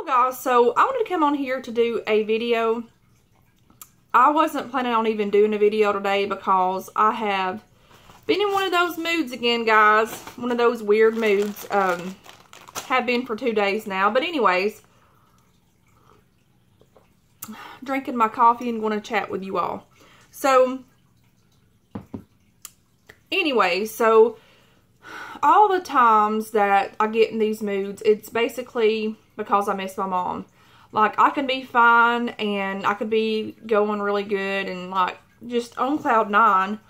Guys, so I wanted to come on here to do a video. I wasn't planning on even doing a video today because I have been in one of those moods again, guys. One of those weird moods. Have been for 2 days now. But anyways, drinking my coffee and going to chat with you all. So, anyways, so all the times that I get in these moods, it's basically because I miss my mom. Like, I can be fine and I could be going really good and like just on cloud 9,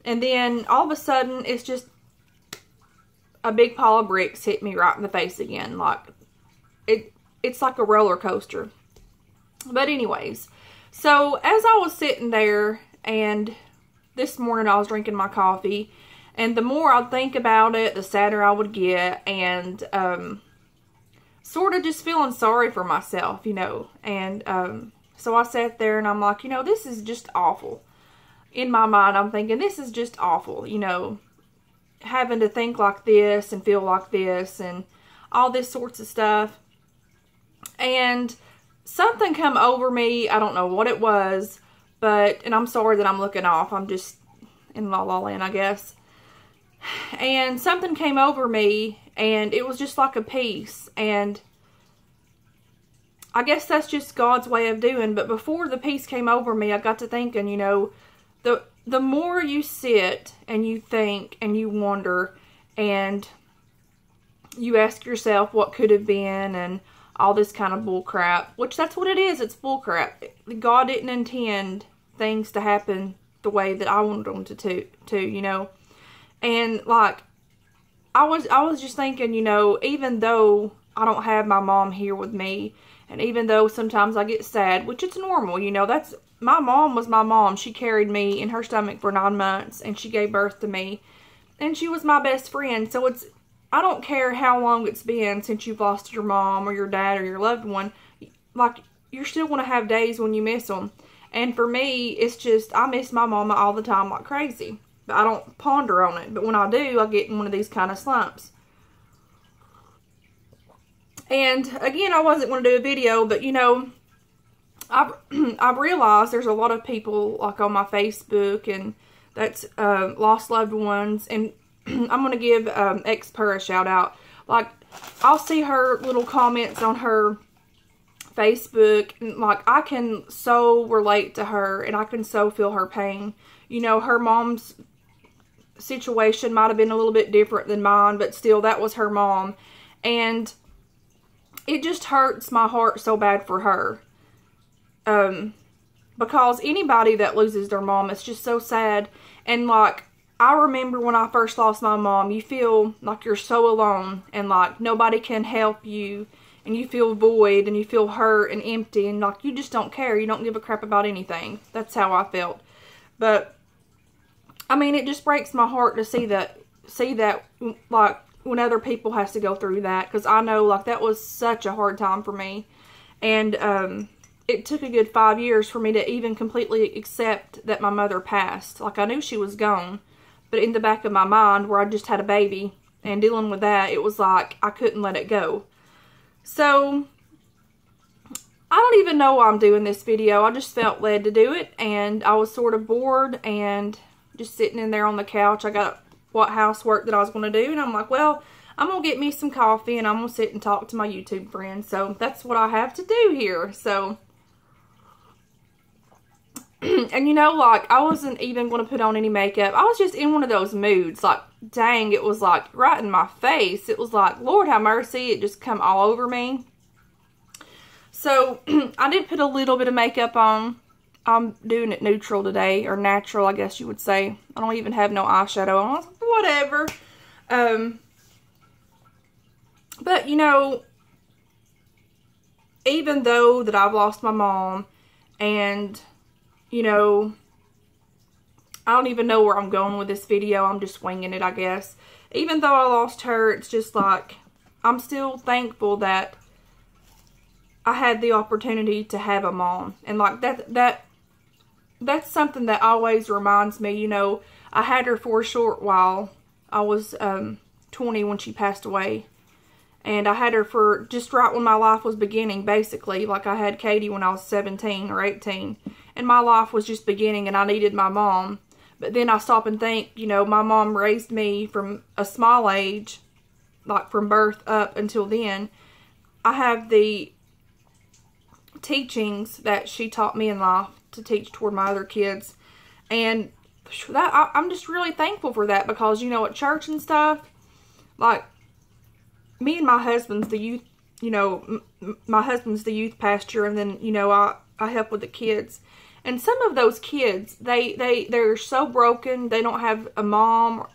and then all of a sudden it's just a big pile of bricks hit me right in the face again. Like, it's like a roller coaster. But anyways, so as I was sitting there, and this morning I was drinking my coffee, and the more I'd think about it, the sadder I would get, and sort of just feeling sorry for myself, you know. And so I sat there and I'm like, you know, this is just awful. In my mind, I'm thinking, this is just awful, you know, having to think like this and feel like this and all this sorts of stuff. And something come over me. I don't know what it was, but, and I'm sorry that I'm looking off. I'm just in la la land, I guess. And something came over me, and it was just like a peace. And I guess that's just God's way of doing. But before the peace came over me, I got to thinking, you know, the more you sit and you think and you wonder and you ask yourself what could have been and all this kind of bull crap, which that's what it is. It's bull crap. God didn't intend things to happen the way that I wanted them to, you know. And like, I was just thinking, you know, even though I don't have my mom here with me, and even though sometimes I get sad, which it's normal, you know, that's, my mom was my mom. She carried me in her stomach for 9 months, and she gave birth to me, and she was my best friend. So it's, I don't care how long it's been since you've lost your mom or your dad or your loved one, like, you're still going to have days when you miss them. And for me, it's just, I miss my mama all the time like crazy. But I don't ponder on it. But when I do, I get in one of these kind of slumps. And again, I wasn't going to do a video, but you know, I've realized there's a lot of people like on my Facebook and that's lost loved ones. And I'm going to give X-Per a shout out. Like, I'll see her little comments on her Facebook, and like, I can so relate to her, and I can so feel her pain. You know, her mom's situation might have been a little bit different than mine, but still, that was her mom. And it just hurts my heart so bad for her. Because anybody that loses their mom, it's just so sad. And like, I remember when I first lost my mom, you feel like you're so alone, and like nobody can help you, and you feel void, and you feel hurt and empty, and like you just don't care. You don't give a crap about anything. That's how I felt. But I mean, it just breaks my heart to see that like when other people has to go through that, because I know like that was such a hard time for me. And it took a good 5 years for me to even completely accept that my mother passed. Like, I knew she was gone, but in the back of my mind, where I just had a baby and dealing with that, it was like I couldn't let it go. So I don't even know why I'm doing this video. I just felt led to do it, and I was sort of bored and just sitting in there on the couch. I got what housework that I was going to do, and I'm like, well, I'm going to get me some coffee, and I'm going to sit and talk to my YouTube friends. So that's what I have to do here. So, and you know, like, I wasn't even going to put on any makeup. I was just in one of those moods. Like, dang, it was like right in my face. It was like, Lord have mercy, it just come all over me. So, I did put a little bit of makeup on. I'm doing it neutral today, or natural, I guess you would say. I don't even have no eyeshadow on. I was like, whatever. But, you know, even though that I've lost my mom, and, you know, I don't even know where I'm going with this video. I'm just winging it, I guess. Even though I lost her, it's just like, I'm still thankful that I had the opportunity to have a mom. And like, that's something that always reminds me, you know, I had her for a short while. I was 20 when she passed away. And I had her for just right when my life was beginning, basically. Like, I had Katie when I was 17 or 18. And my life was just beginning, and I needed my mom. But then I stop and think, you know, my mom raised me from a small age, like from birth up until then. I have the teachings that she taught me in life to teach toward my other kids. And that I'm just really thankful for that, because, you know, at church and stuff, like, me and my husband's the youth, you know, my husband's the youth pastor, and then, you know, I help with the kids. And some of those kids, they're so broken, they don't have a mom.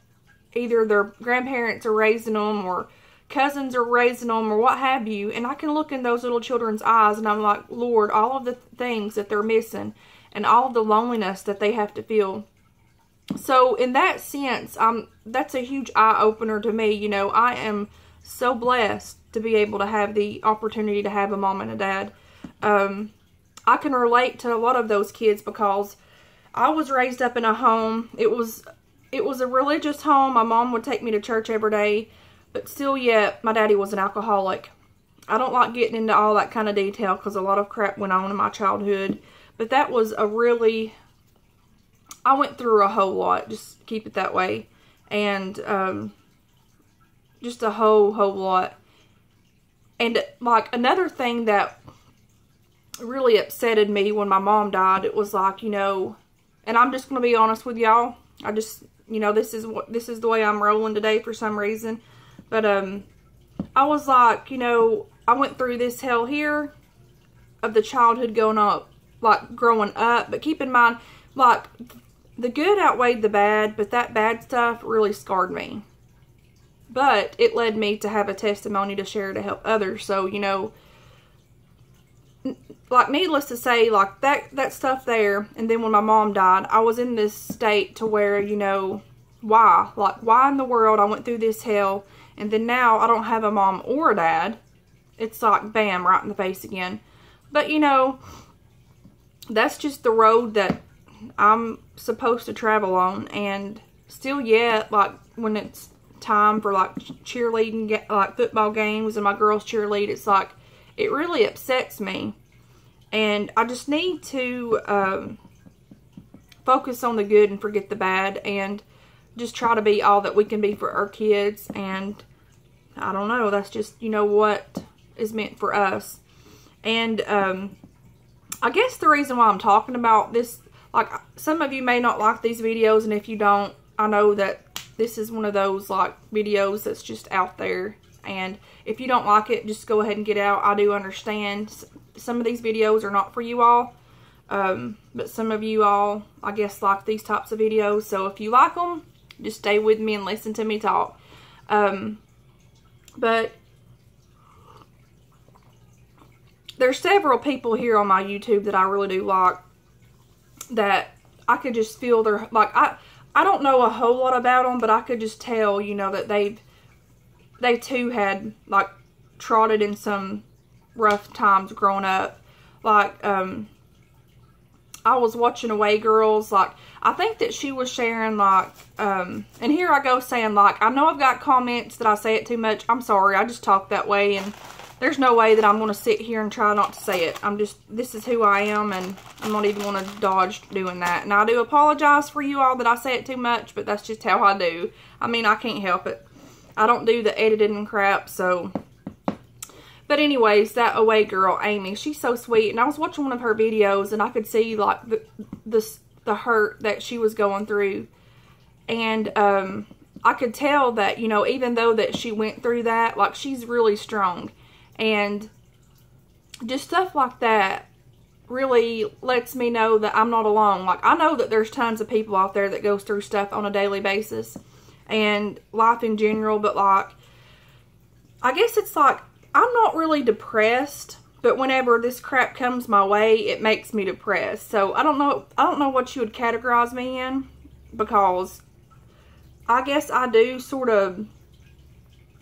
Either their grandparents are raising them, or cousins are raising them, or what have you. And I can look in those little children's eyes, and I'm like, Lord, all of the things that they're missing, and all of the loneliness that they have to feel. So in that sense, that's a huge eye-opener to me. You know, I am so blessed to be able to have the opportunity to have a mom and a dad. I can relate to a lot of those kids, because I was raised up in a home. It was a religious home. My mom would take me to church every day, but still yet, my daddy was an alcoholic. I don't like getting into all that kind of detail, because a lot of crap went on in my childhood. But that was I went through a whole lot, just keep it that way. And, just a whole lot. And, like, another thing that really upsetted me when my mom died, it was like, you know, and I'm just going to be honest with y'all. I just, you know, this is the way I'm rolling today for some reason. But, I was like, you know, I went through this hell here of the childhood growing up. But keep in mind, like, the good outweighed the bad, but that bad stuff really scarred me. But it led me to have a testimony to share to help others. So, you know, like, needless to say, like, that stuff there, and then when my mom died, I was in this state to where, you know, why? Like, why in the world I went through this hell, and then now I don't have a mom or a dad. It's like, bam, right in the face again. But, you know, that's just the road that I'm supposed to travel on. And still yet, like, when it's time for, like, cheerleading, like, football games and my girls cheerlead, it's like, it really upsets me. And I just need to focus on the good and forget the bad, and just try to be all that we can be for our kids. And I don't know, that's just, you know, what is meant for us. And I guess the reason why I'm talking about this, like, some of you may not like these videos, and if you don't, I know that this is one of those, like, videos that's just out there. And if you don't like it, just go ahead and get out. I do understand some of these videos are not for you all. But some of you all, I guess, like these types of videos. So if you like them, just stay with me and listen to me talk. But there's several people here on my YouTube that I really do like, that I could just feel their, like, I don't know a whole lot about them, but I could just tell, you know, that they too had, like, trotted in some rough times growing up. Like, I was watching Away Girls, like, I think that she was sharing, like, and here I go saying, like, I know I've got comments that I say it too much. I'm sorry, I just talk that way, and there's no way that I'm going to sit here and try not to say it. This is who I am, and I'm not even going to dodge doing that. And I do apologize for you all that I say it too much, but that's just how I do. I mean, I can't help it. I don't do the editing and crap, so. But anyways, that Away girl, Amy, she's so sweet. And I was watching one of her videos, and I could see, like, the hurt that she was going through. And I could tell that, you know, even though that she went through that, like, she's really strong. And just stuff like that really lets me know that I'm not alone. Like, I know that there's tons of people out there that goes through stuff on a daily basis. And life in general, but, like, I guess it's like, I'm not really depressed, but whenever this crap comes my way, it makes me depressed. So I don't know what you would categorize me in, because I guess I do sort of,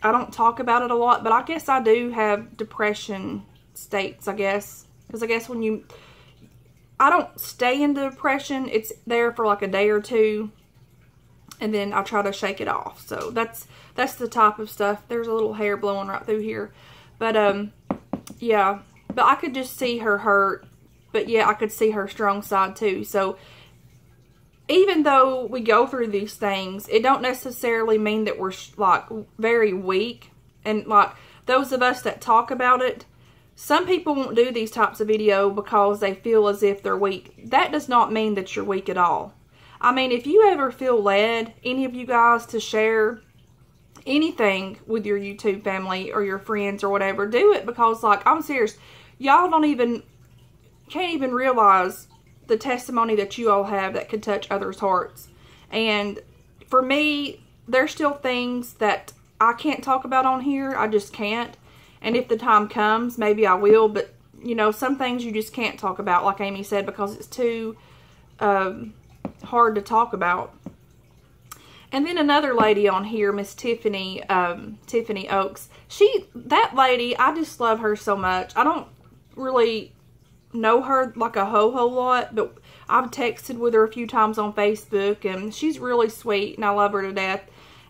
I don't talk about it a lot, but I guess I do have depression states, I guess. Because I guess I don't stay in depression. It's there for like a day or two. and then I try to shake it off. So that's the type of stuff. There's a little hair blowing right through here. But, yeah. But I could just see her hurt. But, yeah, I could see her strong side, too. So, even though we go through these things, it don't necessarily mean that we're, like, very weak. And, like, those of us that talk about it, some people won't do these types of video because they feel as if they're weak. That does not mean that you're weak at all. I mean, if you ever feel led, any of you guys, to share anything with your YouTube family or your friends or whatever, do it, because, like, I'm serious. Y'all can't even realize the testimony that you all have that could touch others' hearts. And for me, there's still things that I can't talk about on here. I just can't. And if the time comes, maybe I will. But, you know, some things you just can't talk about, like Amy said, because it's too hard to talk about. And then another lady on here, Miss Tiffany, Tiffany Oaks. That lady, I just love her so much. I don't really know her like a whole lot, but I've texted with her a few times on Facebook, and she's really sweet, and I love her to death.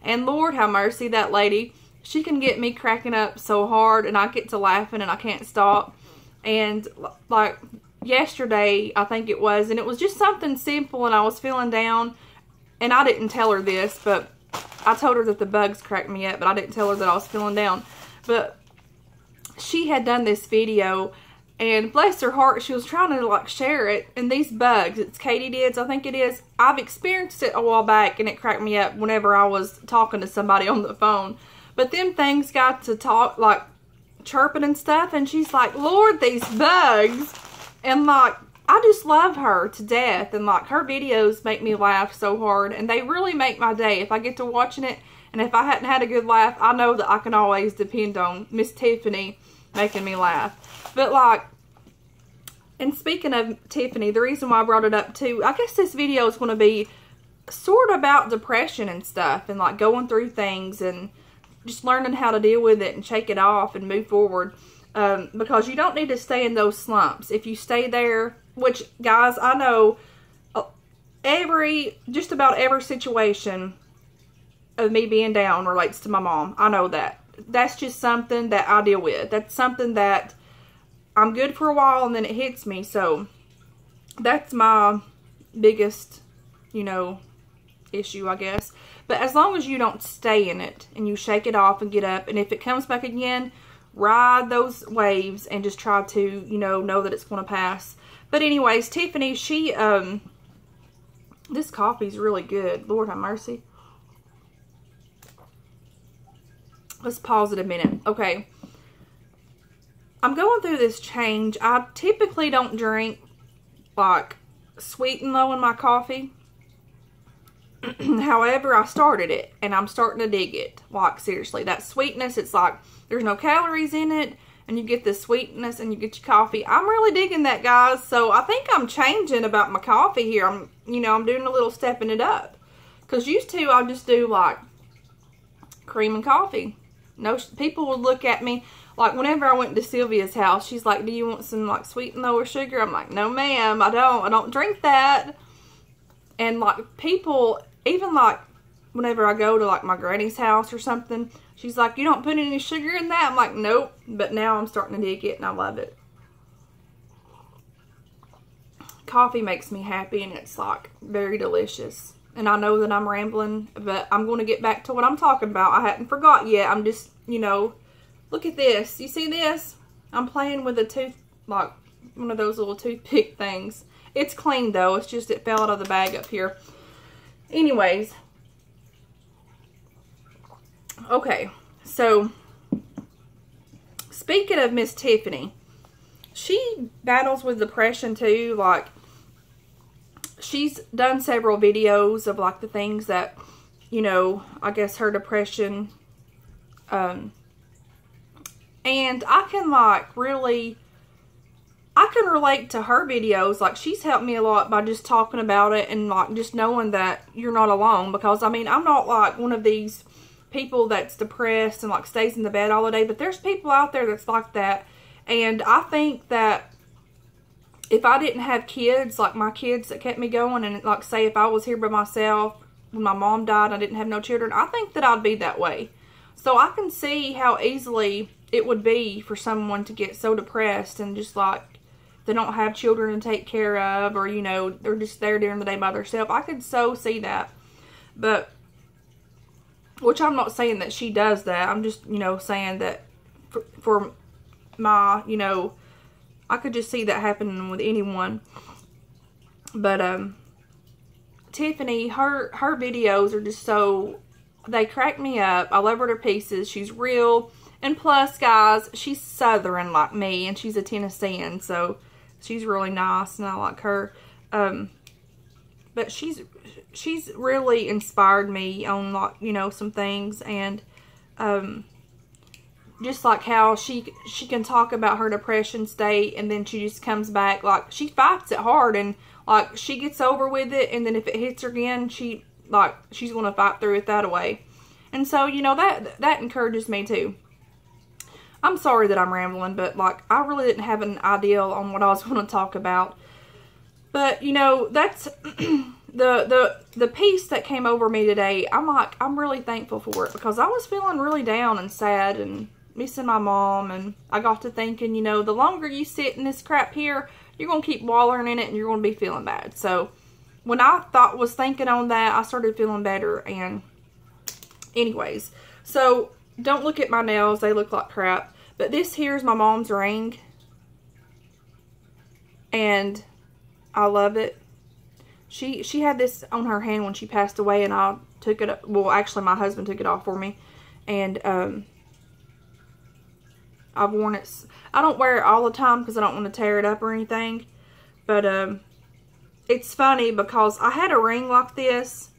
And Lord have mercy, that lady, she can get me cracking up so hard, and I get to laughing, and I can't stop. And like yesterday, I think it was, and it was just something simple, and I was feeling down, and I didn't tell her this, but I told her that the bugs cracked me up, but I didn't tell her that I was feeling down. But she had done this video, and bless her heart, she was trying to, like, share it. And these bugs, it's katydids, I think it is. I've experienced it a while back, and it cracked me up whenever I was talking to somebody on the phone. But them things got to talk, like, chirping and stuff. And she's like, Lord, these bugs. And, like, I just love her to death. And, like, her videos make me laugh so hard. And they really make my day. If I get to watching it, and if I hadn't had a good laugh, I know that I can always depend on Miss Tiffany making me laugh. But, like, and speaking of Tiffany, the reason why I brought it up too, I guess this video is going to be sort of about depression and stuff, and like going through things and just learning how to deal with it and shake it off and move forward. Because you don't need to stay in those slumps. If you stay there, which, guys, I know just about every situation of me being down relates to my mom. I know that. That's just something that I deal with. That's something that I'm good for a while and then it hits me. So that's my biggest, you know, issue, I guess. But as long as you don't stay in it and you shake it off and get up, and if it comes back again, ride those waves and just try to, you know that it's going to pass. But anyways, Tiffany, she, this coffee's really good. Lord have mercy. Let's pause it a minute. Okay. I'm going through this change. I typically don't drink, like, sweet and low in my coffee. However, I started it, and I'm starting to dig it. Like, seriously, that sweetness, it's like, there's no calories in it, and you get the sweetness, and you get your coffee. I'm really digging that, guys. So, I think I'm changing about my coffee here. I'm doing a little stepping it up. Because used to, I just do, like, cream and coffee. No, people would look at me, like, whenever I went to Sylvia's house, she's like, do you want some, like, sweet and lower sugar? I'm like, no, ma'am, I don't drink that. And, like, people, even, like, whenever I go to, like, my granny's house or something, she's like, you don't put any sugar in that? I'm like, nope. But now I'm starting to dig it, and I love it. Coffee makes me happy, and it's, like, very delicious. And I know that I'm rambling, but I'm going to get back to what I'm talking about. I hadn't forgot yet. I'm just, look at this. You see this? I'm playing with a like, one of those little toothpick things. It's clean, though. It's just it fell out of the bag up here. Anyways. Okay. So, speaking of Miss Tiffany, she battles with depression, too. Like, she's done several videos of, like, the things that, I guess her depression, and I can, like, really, I can relate to her videos. Like, she's helped me a lot by just talking about it and, like, just knowing that you're not alone. Because, I mean, I'm not, like, one of these people that's depressed and, like, stays in the bed all the day. But there's people out there that's like that. And I think that if I didn't have kids, like my kids that kept me going, and, like, say if I was here by myself, when my mom died, I didn't have no children. I think that I'd be that way. So I can see how easily it would be for someone to get so depressed and just like they don't have children to take care of, or, you know, they're just there during the day by themselves. I could so see that. But, which I'm not saying that she does that. I'm just, you know, saying that for my, you know, I could just see that happening with anyone. But, Tiffany, her videos are just so, they crack me up. I love her to pieces. She's real. And plus, guys, she's Southern like me, and she's a Tennessean, so she's really nice, and I like her. But she's really inspired me on, like, you know, some things, and just like how she can talk about her depression state, and then she just comes back, like, she fights it hard, and like she gets over with it, and then if it hits her again, she's gonna fight through it that way. And so, you know, that encourages me too. I'm sorry that I'm rambling, but like I really didn't have an idea on what I was going to talk about. But, you know, that's the peace that came over me today. I'm really thankful for it, because I was feeling really down and sad and missing my mom, and I got to thinking, you know, the longer you sit in this crap here, you're going to keep wallowing in it, and you're going to be feeling bad. So when I was thinking on that, I started feeling better. And anyways, so don't look at my nails. They look like crap. But this here is my mom's ring. And I love it. She had this on her hand when she passed away, and I took it, well, actually my husband took it off for me. And I've worn it. I don't wear it all the time because I don't want to tear it up or anything. But it's funny because I had a ring like this,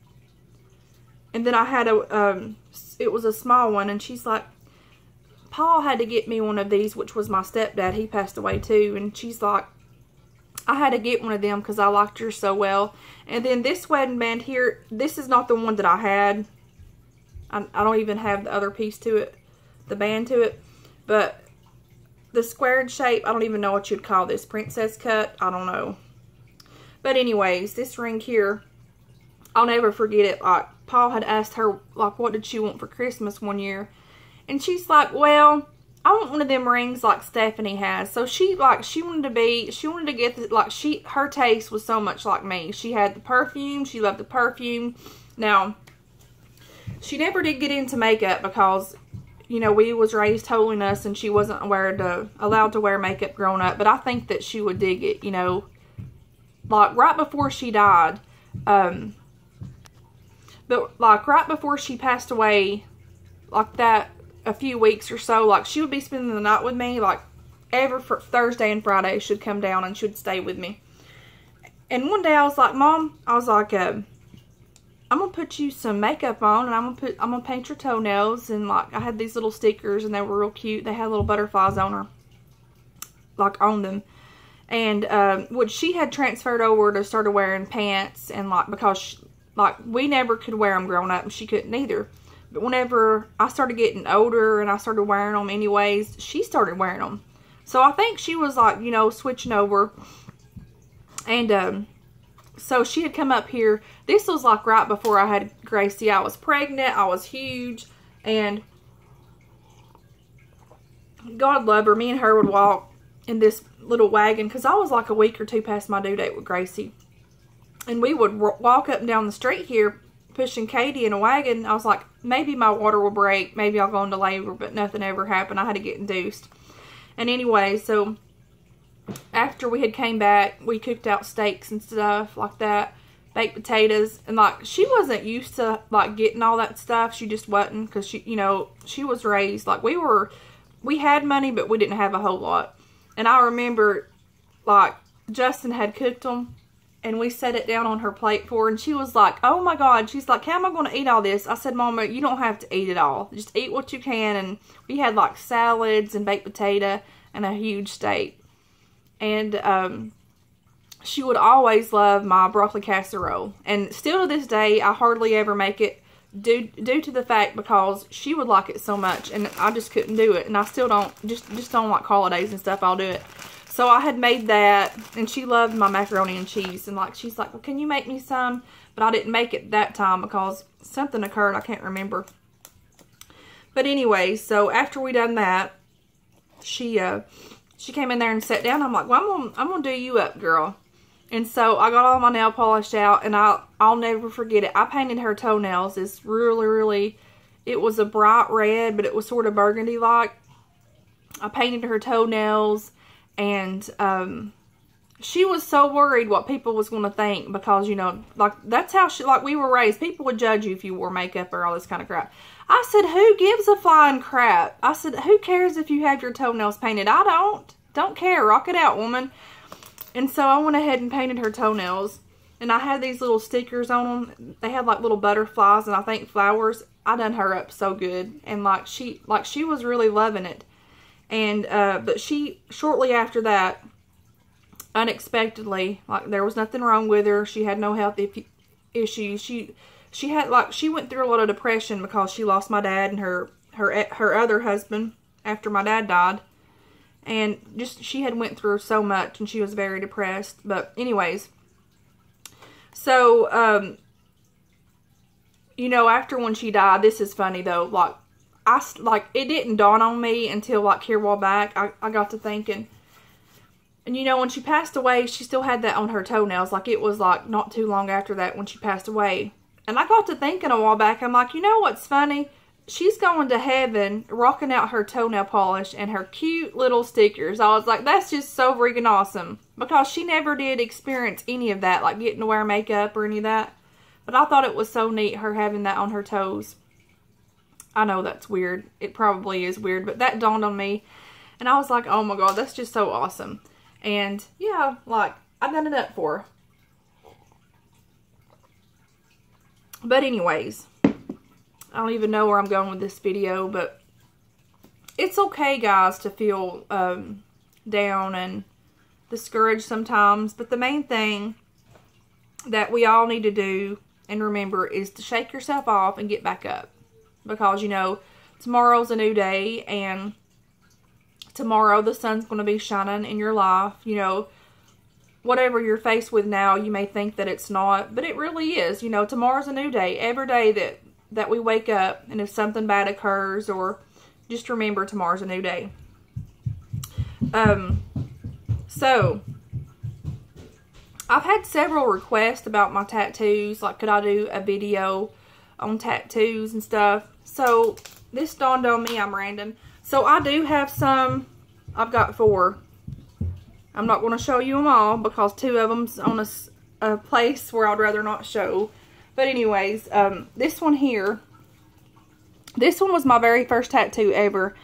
and then I had it was a small one, and she's like, Paul had to get me one of these, which was my stepdad. He passed away too, and she's like, I had to get one of them because I liked yours so well. And then this wedding band here, this is not the one that I had. I don't even have the other piece to it, the band to it. But the squared shape, I don't even know what you'd call this. Princess cut? I don't know. But anyways, this ring here, I'll never forget it. Like, Paul had asked her, like, what did she want for Christmas one year? And she's like, well, I want one of them rings like Stephanie has. So she wanted to get, like, her taste was so much like me. She had the perfume. She loved the perfume. Now, she never did get into makeup because, you know, we was raised holiness, and she wasn't allowed to wear makeup growing up. But I think that she would dig it, you know. Like, right before she died, but, like, right before she passed away, like that, a few weeks or so, like, she would be spending the night with me, like, every Thursday and Friday she'd come down and she'd stay with me. And one day I was like, Mom, I was like, I'm gonna put you some makeup on, and I'm gonna paint your toenails. And, like, I had these little stickers, and they were real cute. They had little butterflies on her, like, on them. And which she had transferred over to started wearing pants, and, like, because like, we never could wear them growing up, and she couldn't either. But whenever I started getting older and I started wearing them anyways, she started wearing them. So I think she was, like, you know, switching over. And so she had come up here. This was, like, right before I had Gracie. I was pregnant. I was huge. And God love her. Me and her would walk in this little wagon, because I was like a week or two past my due date with Gracie. And we would walk up and down the street here, pushing Katie in a wagon. I was like, maybe my water will break. Maybe I'll go into labor, but nothing ever happened. I had to get induced. And anyway, so after we had came back, we cooked out steaks and stuff like that, baked potatoes. And, like, she wasn't used to, like, getting all that stuff. She just wasn't, because she, you know, she was raised, like, we had money, but we didn't have a whole lot. And I remember, like, Justin had cooked them, and we set it down on her plate for her, and she was like, oh my God. She's like, how am I going to eat all this? I said, Mama, you don't have to eat it all. Just eat what you can. And we had, like, salads and baked potato and a huge steak. And she would always love my broccoli casserole. And still to this day, I hardly ever make it due to the fact because she would like it so much, and I just couldn't do it. And I still don't, just don't like holidays and stuff, I'll do it. So I had made that, and she loved my macaroni and cheese. And like, she's like, well, can you make me some? But I didn't make it that time because something occurred. I can't remember. But anyway, so after we done that, she came in there and sat down. I'm like, well, I'm gonna do you up, girl. And so I got all my nail polish out, and I'll never forget it. I painted her toenails. It's really, it was a bright red, but it was sort of burgundy-like. I painted her toenails, and she was so worried what people was going to think because, you know, like, that's how like we were raised. People would judge you if you wore makeup or all this kind of crap. I said, who gives a flying crap? I said, who cares if you have your toenails painted? I don't care. Rock it out, woman. And so I went ahead and painted her toenails. And I had these little stickers on them. They had like little butterflies and I think flowers. I done her up so good. And like she was really loving it. And but she, shortly after that, unexpectedly, like, there was nothing wrong with her. She had no health issues. She had, like, she went through a lot of depression because she lost my dad and her other husband after my dad died. And just, she had went through so much and she was very depressed. But anyways, so, you know, after when she died, this is funny though, like, it didn't dawn on me until, like, here a while back. I got to thinking, and you know, when she passed away, she still had that on her toenails. Like, it was like not too long after that when she passed away. And I got to thinking a while back, I'm like, you know what's funny? She's going to heaven, rocking out her toenail polish and her cute little stickers. I was like, that's just so freaking awesome. Because she never did experience any of that, like getting to wear makeup or any of that. But I thought it was so neat, her having that on her toes. I know that's weird. It probably is weird, but that dawned on me. And I was like, oh my God, that's just so awesome. And yeah, like, I done it up for her. But anyways, I don't even know where I'm going with this video, but it's okay, guys, to feel down and discouraged sometimes. But the main thing that we all need to do and remember is to shake yourself off and get back up. Because, you know, tomorrow's a new day, and tomorrow the sun's going to be shining in your life. You know, whatever you're faced with now, you may think that it's not, but it really is. You know, tomorrow's a new day. Every day that we wake up, and if something bad occurs, or just remember tomorrow's a new day. So, I've had several requests about my tattoos. Like, could I do a video on tattoos and stuff? So, this dawned on me. I'm random. So, I do have some. I've got 4. I'm not going to show you them all because 2 of them's on a place where I'd rather not show. But anyways, this one here, this one was my very first tattoo ever.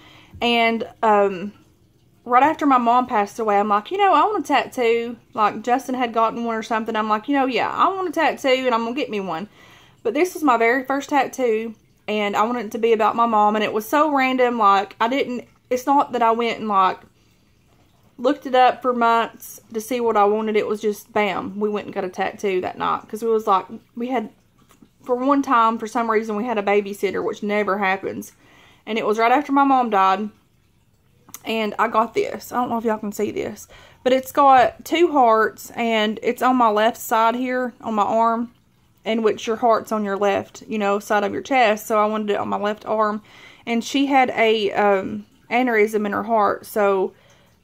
And right after my mom passed away, I'm like, you know, I want a tattoo. Like, Justin had gotten one or something. I'm like, you know, yeah, I want a tattoo and I'm going to get me one. But this was my very first tattoo, and I wanted it to be about my mom. And it was so random, like, it's not that I went and, like, looked it up for months to see what I wanted. It was just, bam, we went and got a tattoo that night. Because it was like, we had, for one time, for some reason, we had a babysitter, which never happens. And it was right after my mom died. And I got this. I don't know if y'all can see this. But it's got 2 hearts, and it's on my left side here, on my arm. In which your heart's on your left, you know, side of your chest. So I wanted it on my left arm. And she had a aneurysm in her heart. So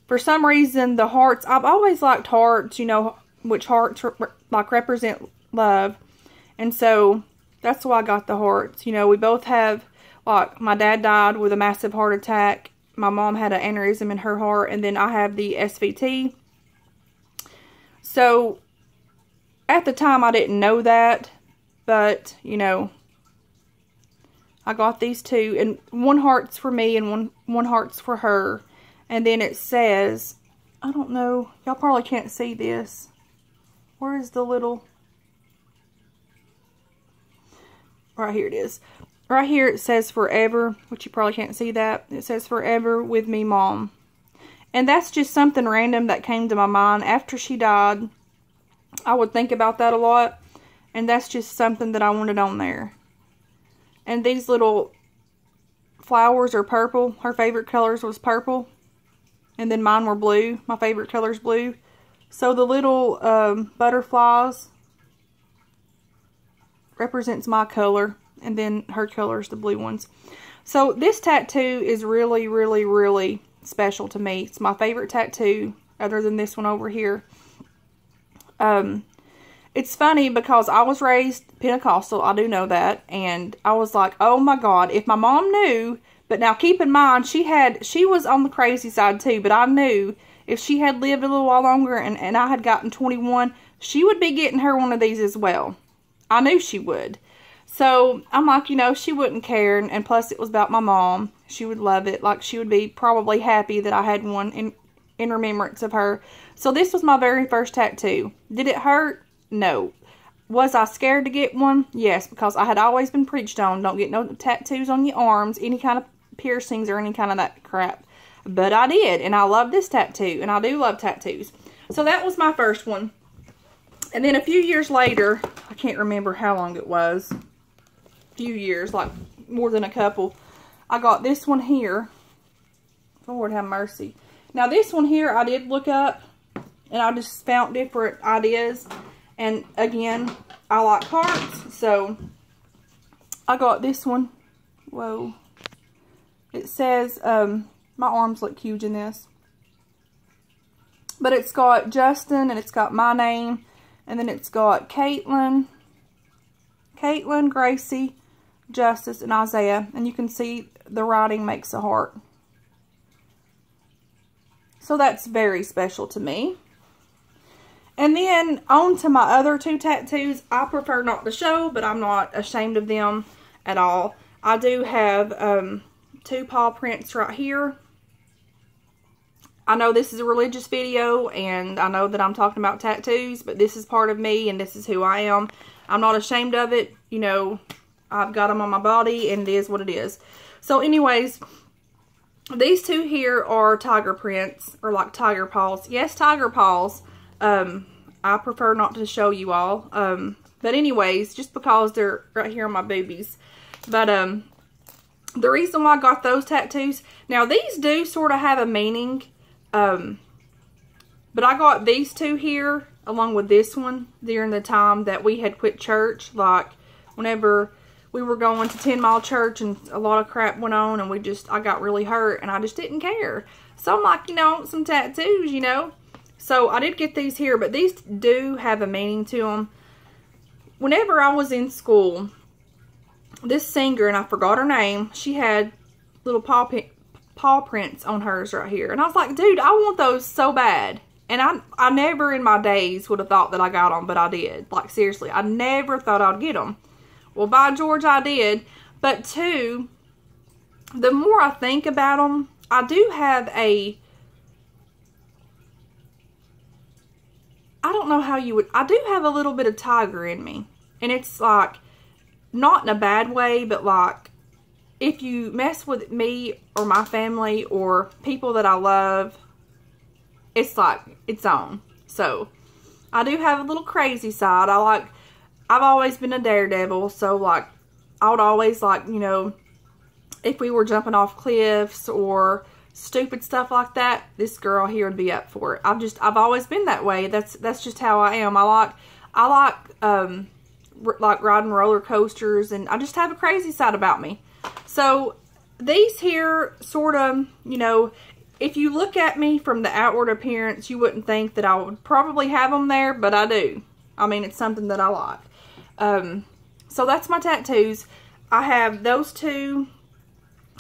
for some reason, the hearts, I've always liked hearts, you know, which hearts like represent love. And so that's why I got the hearts. You know, we both have, like, my dad died with a massive heart attack. My mom had an aneurysm in her heart. And then I have the SVT. So at the time, I didn't know that. But, you know, I got these 2. And one heart's for me and one heart's for her. And then it says, I don't know, y'all probably can't see this. Where is the little, right here it is. Right here it says forever, which you probably can't see that. It says forever with me, Mom. And that's just something random that came to my mind. After she died, I would think about that a lot. And that's just something that I wanted on there. And these little flowers are purple. Her favorite colors was purple. And then mine were blue. My favorite color is blue. So the little butterflies represents my color. And then her color is the blue ones. So this tattoo is really, really, really special to me. It's my favorite tattoo other than this one over here. It's funny because I was raised Pentecostal. I do know that. And I was like, oh my God, if my mom knew. But now keep in mind, she was on the crazy side too. But I knew if she had lived a little while longer and I had gotten 21, she would be getting her one of these as well. I knew she would. So I'm like, you know, she wouldn't care. And plus it was about my mom. She would love it. Like she would be probably happy that I had one in remembrance of her. So this was my very first tattoo. Did it hurt? No. Was I scared to get one? Yes, because I had always been preached on, don't get no tattoos on your arms, any kind of piercings or any kind of that crap. But I did, and I love this tattoo, and I do love tattoos. So that was my first one. And then a few years later, I can't remember how long it was, a few years, like more than a couple, I got this one here. Lord have mercy. Now this one here, I did look up, and I just found different ideas. And again, I like hearts, so I got this one. Whoa. It says, my arms look huge in this. But it's got Justin, and it's got my name, and then it's got Caitlin, Gracie, Justice, and Isaiah. And you can see the writing makes a heart. So that's very special to me. And then on to my other two tattoos. I prefer not to show, but I'm not ashamed of them at all. I do have two paw prints right here. I know this is a religious video, and I know that I'm talking about tattoos, but this is part of me, and this is who I am. I'm not ashamed of it. You know, I've got them on my body, and it is what it is. So anyways, these two here are tiger prints, or like tiger paws. Yes, tiger paws. I prefer not to show you all. But anyways, just because they're right here on my boobies. But, the reason why I got those tattoos, now these do sort of have a meaning. But I got these two here along with this one during the time that we had quit church. Like, whenever we were going to 10 Mile Church and a lot of crap went on, and I got really hurt, and I just didn't care. So I'm like, you know, some tattoos, you know. So I did get these here, but these do have a meaning to them. Whenever I was in school, this singer, and I forgot her name, she had little paw prints on hers right here. And I was like, dude, I want those so bad. And I never in my days would have thought that I got them, but I did. Like, seriously, I never thought I'd get them. Well, by George, I did. But two, the more I think about them, I do have a... I don't know how you would... I do have a little bit of tiger in me. And it's like, not in a bad way, but like, if you mess with me or my family or people that I love, it's like, it's on. So, I do have a little crazy side. I've always been a daredevil. So, like, I would always, like, you know, if we were jumping off cliffs or stupid stuff like that, this girl here would be up for it. I've always been that way. That's just how I am. I like riding roller coasters, and I just have a crazy side about me. So these here sort of, you know, if you look at me from the outward appearance, you wouldn't think that I would probably have them there, but I do. I mean, it's something that I like. So that's my tattoos. I have those two.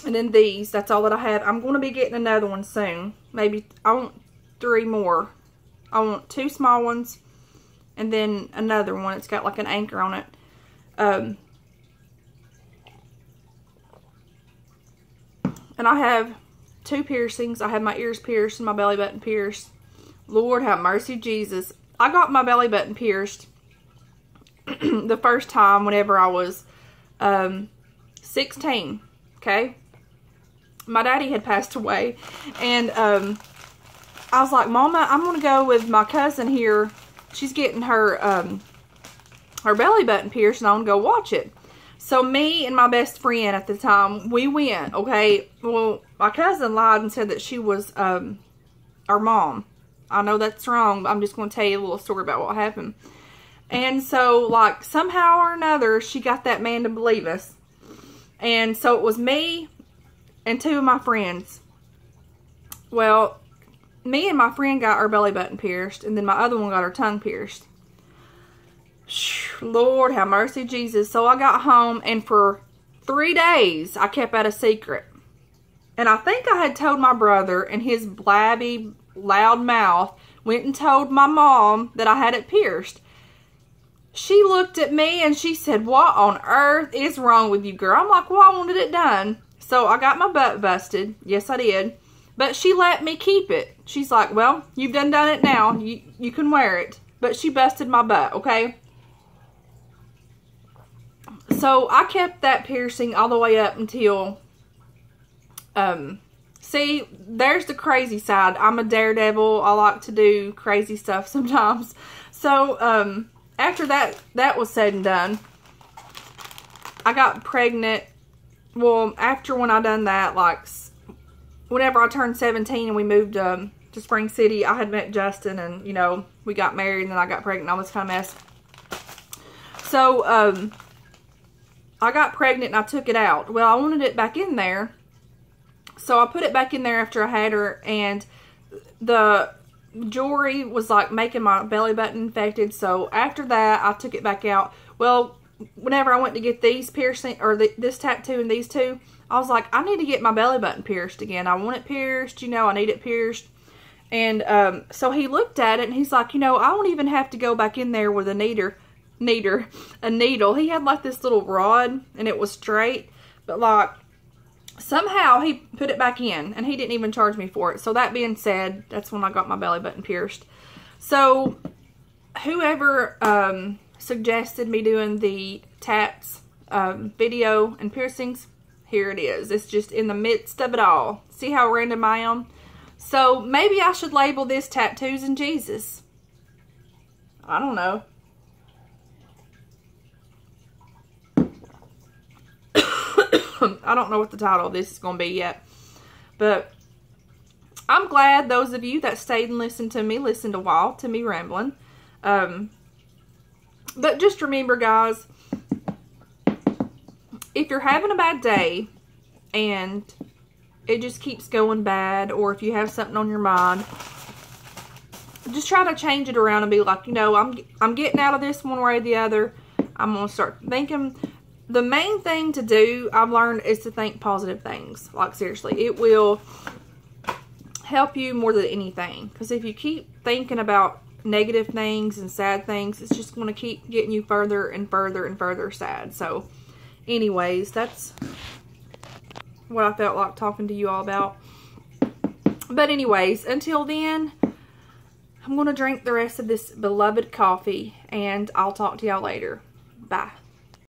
And then these, that's all that I have. I'm going to be getting another one soon. Maybe, I want 3 more. I want 2 small ones. And then another one. It's got like an anchor on it. And I have 2 piercings. I have my ears pierced and my belly button pierced. Lord have mercy, Jesus. I got my belly button pierced the first time whenever I was 16. Okay? My daddy had passed away, and I was like, Mama, I'm going to go with my cousin here. She's getting her her belly button pierced, and I want to go watch it. So me and my best friend at the time, we went, okay? Well, my cousin lied and said that she was our mom. I know that's wrong, but I'm just going to tell you a little story about what happened. And so, like, somehow or another, she got that man to believe us. And so it was me and 2 of my friends. Well, me and my friend got our belly button pierced, and then my other one got her tongue pierced. Lord have mercy, Jesus. So I got home, and for 3 days, I kept that a secret. And I think I had told my brother, and his blabby, loud mouth went and told my mom that I had it pierced. She looked at me and she said, "What on earth is wrong with you, girl?" I'm like, "Well, I wanted it done." So I got my butt busted. Yes, I did. But she let me keep it. She's like, "Well, you've done it now. You can wear it." But she busted my butt, okay? So I kept that piercing all the way up until, see, there's the crazy side. I'm a daredevil. I like to do crazy stuff sometimes. So, after that was said and done, I got pregnant. Well, after when I done that, like, whenever I turned 17 and we moved to Spring City, I had met Justin, and, you know, we got married, and then I got pregnant, all this kind of mess. So, I got pregnant and I took it out. Well, I wanted it back in there. So I put it back in there after I had her, and the jewelry was like making my belly button infected. So after that, I took it back out. Well, whenever I went to get these piercing, or this tattoo and these 2, I was like, I need to get my belly button pierced again. I want it pierced, you know, I need it pierced. And so he looked at it and he's like, you know, I won't even have to go back in there with a needle. He had like this little rod and it was straight, but like somehow he put it back in, and he didn't even charge me for it. So that being said, that's when I got my belly button pierced. So whoever suggested me doing the tats video and piercings, here it is. It's just in the midst of it all. See how random I am? So maybe I should label this Tattoos and Jesus. I don't know. I don't know what the title of this is going to be yet. But I'm glad those of you that stayed and listened to a while to me rambling. But just remember, guys, if you're having a bad day and it just keeps going bad, or if you have something on your mind, just try to change it around and be like, you know, I'm getting out of this one way or the other. I'm going to start thinking. The main thing to do, I've learned, is to think positive things. Like, seriously, it will help you more than anything. Because if you keep thinking about negative things and sad things, it's just going to keep getting you further and further and further sad. So, anyways, that's what I felt like talking to you all about. But anyways, until then, I'm going to drink the rest of this beloved coffee, and I'll talk to y'all later. Bye.